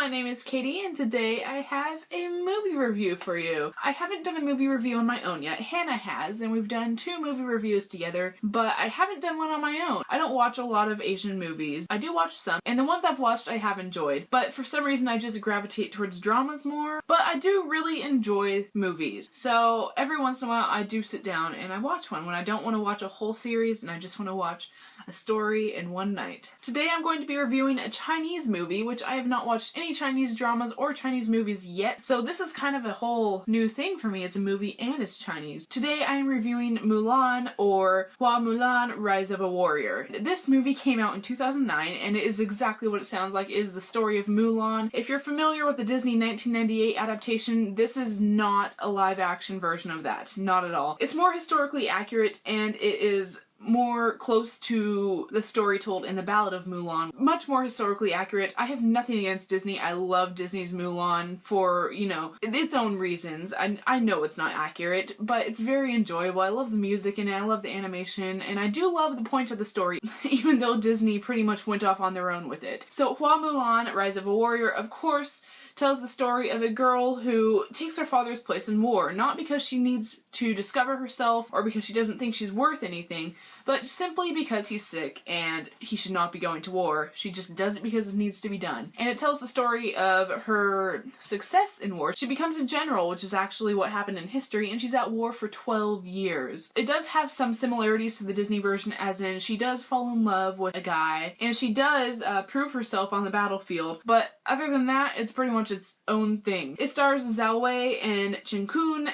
my name is Katie, and today I have a movie review for you. I haven't done a movie review on my own yet. Hannah has, and we've done 2 movie reviews together, but I haven't done one on my own. I don't watch a lot of Asian movies. I do watch some, and the ones I've watched I have enjoyed, but for some reason I just gravitate towards dramas more. But I do really enjoy movies, so every once in a while I do sit down and I watch one when I don't want to watch a whole series and I just want to watch a story in one night. Today I'm going to be reviewing a Chinese movie, which I have not watched any Chinese dramas or Chinese movies yet, so this is kind of a whole new thing for me. It's a movie and it's Chinese. Today I am reviewing Mulan, or Hua Mulan, Rise of a Warrior. This movie came out in 2009 and it is exactly what it sounds like. It is the story of Mulan. If you're familiar with the Disney 1998 adaptation, this is not a live action version of that. Not at all. It's more historically accurate and it is more close to the story told in the Ballad of Mulan. Much more historically accurate. I have nothing against Disney. I love Disney's Mulan for, you know, its own reasons. I know it's not accurate, but it's very enjoyable. I love the music in it, I love the animation, and I do love the point of the story, even though Disney pretty much went off on their own with it. So Hua Mulan, Rise of a Warrior, of course, tells the story of a girl who takes her father's place in war, not because she needs to discover herself or because she doesn't think she's worth anything, but simply because he's sick and he should not be going to war. She just does it because it needs to be done. And it tells the story of her success in war. She becomes a general, which is actually what happened in history, and she's at war for 12 years. It does have some similarities to the Disney version, as in she does fall in love with a guy, and she does prove herself on the battlefield, but other than that, it's pretty much its own thing. It stars Zhao Wei and Chen Kun.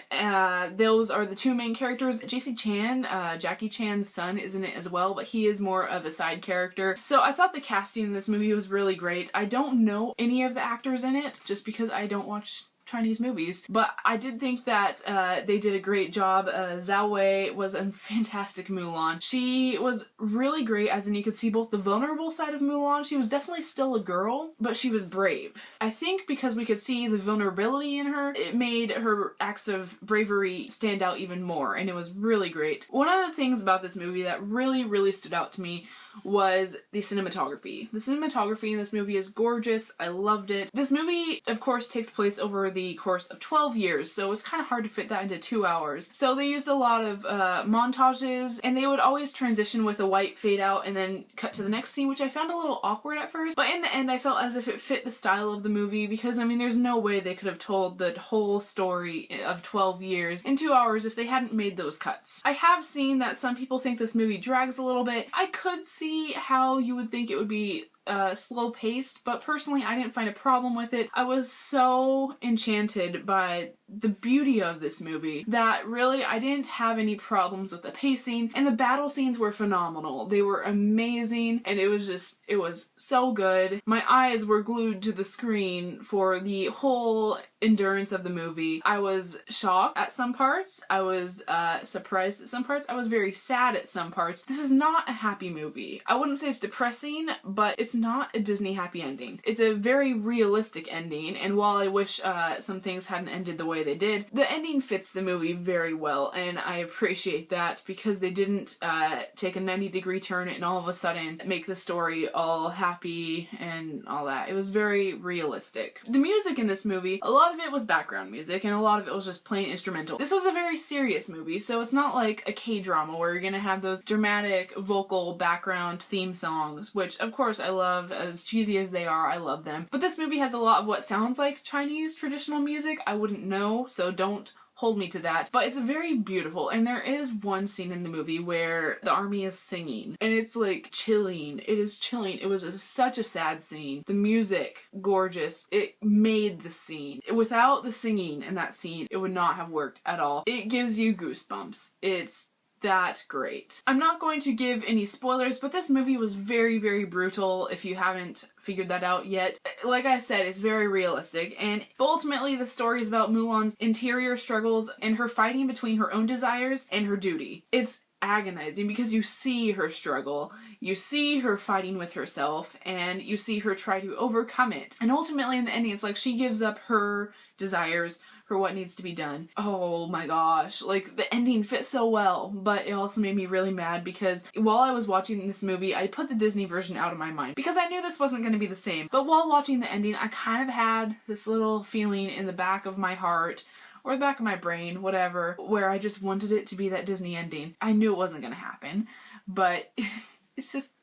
Those are the 2 main characters. JC Chan, Jackie Chan's son, is in it as well, but he is more of a side character. So I thought the casting in this movie was really great. I don't know any of the actors in it just because I don't watch Chinese movies, but I did think that they did a great job. Zhao Wei was a fantastic Mulan. She was really great, as in you could see both the vulnerable side of Mulan. She was definitely still a girl, but she was brave. I think because we could see the vulnerability in her, it made her acts of bravery stand out even more, and it was really great. One of the things about this movie that really stood out to me was the cinematography. The cinematography in this movie is gorgeous. I loved it. This movie, of course, takes place over the course of 12 years, so it's kind of hard to fit that into 2 hours. So they used a lot of montages, and they would always transition with a white fade out and then cut to the next scene, which I found a little awkward at first, but in the end I felt as if it fit the style of the movie, because I mean there's no way they could have told the whole story of 12 years in 2 hours if they hadn't made those cuts. I have seen that some people think this movie drags a little bit. I could see how you would think it would be slow paced, but personally I didn't find a problem with it. I was so enchanted by the beauty of this movie that really I didn't have any problems with the pacing, and the battle scenes were phenomenal. They were amazing, and it was so good. My eyes were glued to the screen for the whole endurance of the movie. I was shocked at some parts, I was surprised at some parts, I was very sad at some parts. This is not a happy movie. I wouldn't say it's depressing, but it's not a Disney happy ending. It's a very realistic ending, and while I wish some things hadn't ended the way they did, the ending fits the movie very well, and I appreciate that, because they didn't take a 90-degree turn and all of a sudden make the story all happy and all that. It was very realistic. The music in this movie, a lot of it was background music and a lot of it was just plain instrumental. This was a very serious movie, so it's not like a K-drama where you're gonna have those dramatic vocal background theme songs, which of course I love. As cheesy as they are, I love them. But this movie has a lot of what sounds like Chinese traditional music. I wouldn't know, so don't hold me to that. But it's very beautiful, and there is one scene in the movie where the army is singing, and it's like chilling. It is chilling. It was such a sad scene. The music, gorgeous. It made the scene. Without the singing in that scene, it would not have worked at all. It gives you goosebumps. It's that great. I'm not going to give any spoilers, but this movie was very brutal if you haven't figured that out yet. Like I said, it's very realistic, and ultimately the story is about Mulan's interior struggles and her fighting between her own desires and her duty. It's agonizing because you see her struggle, you see her fighting with herself, and you see her try to overcome it. And ultimately in the ending, it's like she gives up her desires for what needs to be done. Oh my gosh, like the ending fits so well, but it also made me really mad because while I was watching this movie, I put the Disney version out of my mind because I knew this wasn't going to be the same. But while watching the ending, I kind of had this little feeling in the back of my heart or the back of my brain, whatever, where I just wanted it to be that Disney ending. I knew it wasn't going to happen, but it's just,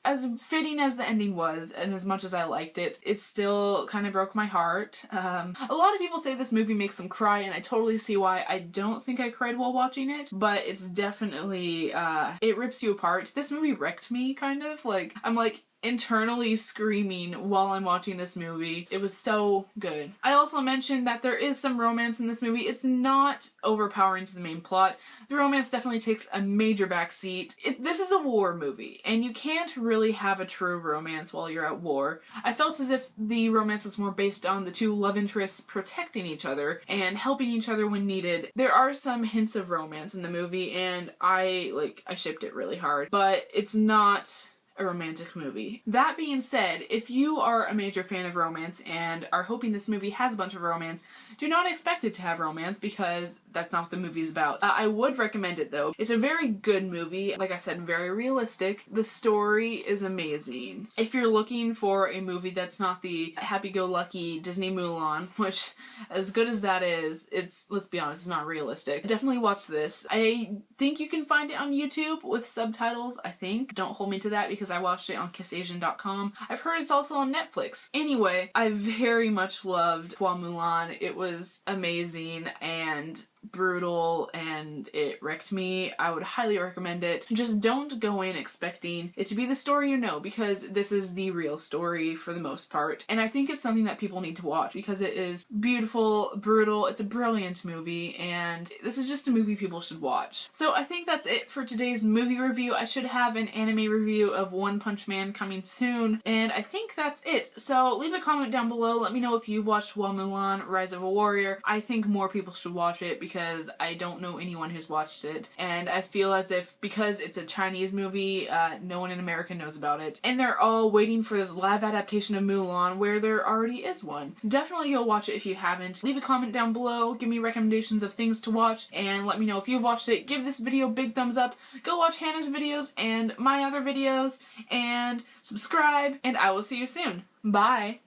as fitting as the ending was, and as much as I liked it, it still kind of broke my heart. A lot of people say this movie makes them cry, and I totally see why. I don't think I cried while watching it, but it's definitely, it rips you apart. This movie wrecked me, kind of. Like, I'm like, internally screaming while I'm watching this movie. It was so good. I also mentioned that there is some romance in this movie. It's not overpowering to the main plot. The romance definitely takes a major backseat. This is a war movie, and you can't really have a true romance while you're at war. I felt as if the romance was more based on the two love interests protecting each other and helping each other when needed. There are some hints of romance in the movie, and I shipped it really hard, but it's not a romantic movie. That being said, if you are a major fan of romance and are hoping this movie has a bunch of romance, do not expect it to have romance because that's not what the movie is about. I would recommend it though. It's a very good movie. Like I said, very realistic. The story is amazing. If you're looking for a movie that's not the happy-go-lucky Disney Mulan, which as good as that is, let's be honest, it's not realistic. Definitely watch this. I think you can find it on YouTube with subtitles, I think. Don't hold me to that because I watched it on kissasian.com. I've heard it's also on Netflix. Anyway, I very much loved Hua Mulan. It was amazing and brutal, and it wrecked me. I would highly recommend it. Just don't go in expecting it to be the story you know, because this is the real story for the most part. And I think it's something that people need to watch because it is beautiful, brutal, it's a brilliant movie, and this is just a movie people should watch. So I think that's it for today's movie review. I should have an anime review of One Punch Man coming soon, and I think that's it. So leave a comment down below. Let me know if you've watched Hua Mulan, Rise of a Warrior. I think more people should watch it because I don't know anyone who's watched it, and I feel as if because it's a Chinese movie, no one in America knows about it, and they're all waiting for this live adaptation of Mulan where there already is one. Definitely go watch it if you haven't. Leave a comment down below, give me recommendations of things to watch, and let me know if you've watched it. Give this video a big thumbs up, go watch Hannah's videos and my other videos, and subscribe, and I will see you soon. Bye!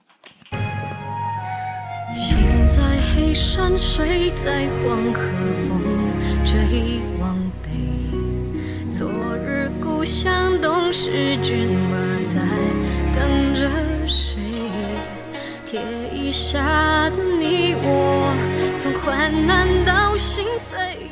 心在黑山水在黄河风追往北，昨日故乡东逝骏马在等着谁？铁衣下的你我，从患难到心碎。